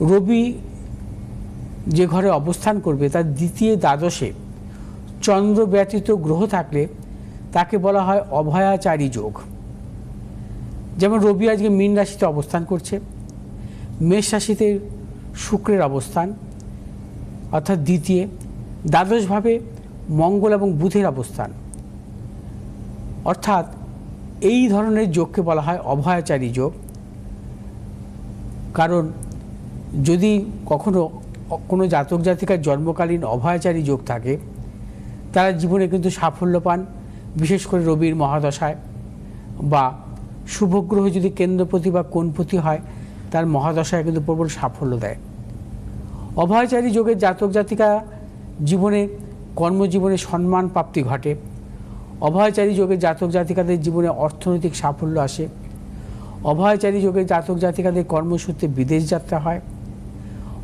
রবি যে ঘরে অবস্থান করবে তার দ্বিতীয় দ্বাদশে চন্দ্র ব্যতীত গ্রহ থাকলে তাকে বলা হয় অভয়াচারী যোগ। যেমন রবি আজকে মীন রাশিতে অবস্থান করছে, মেষ রাশিতে শুক্রের অবস্থান অর্থাৎ দ্বিতীয়, দ্বাদশভাবে মঙ্গল এবং বুধের অবস্থান, অর্থাৎ এই ধরনের যোগকে বলা হয় অভয়াচারী যোগ। কারণ যদি কখনো কোনো জাতক জাতিকার জন্মকালীন অভয়াচারী যোগ থাকে তারা জীবনে কিন্তু সাফল্য পান, বিশেষ করে রবির মহাদশায়, বা শুভগ্রহ যদি কেন্দ্রপতি বা কোণপতি হয় তার মহাদশায় কিন্তু প্রবল সাফল্য দেয়। অভয়াচারী যোগের জাতক জাতিকা জীবনে কর্মজীবনে সম্মান প্রাপ্তি ঘটে। অভয়াচারী যোগের জাতক জাতিকাদের জীবনে অর্থনৈতিক সাফল্য আসে। অভয়াচারী যোগের জাতক জাতিকাদের কর্মসূত্রে বিদেশ যাত্রা হয়।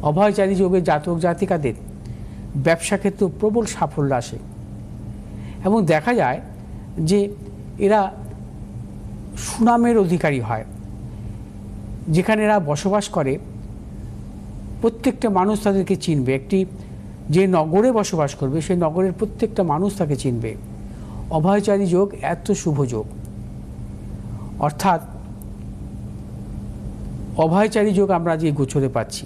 অভয়াচারী যোগের জাতক জাতিকাদের ব্যবসা ক্ষেত্রে প্রবল সাফল্য আসে এবং দেখা যায় যে এরা সুনামের অধিকারী হয়। যেখানে এরা বসবাস করে প্রত্যেকটা মানুষ তাদেরকে চিনবে। একটি যে নগরে বসবাস করবে সেই নগরের প্রত্যেকটা মানুষ তাকে চিনবে। অভয়াচারী যোগ এত শুভ যোগ, অর্থাৎ অভয়াচারী যোগ আমরা যে গোচরে পাচ্ছি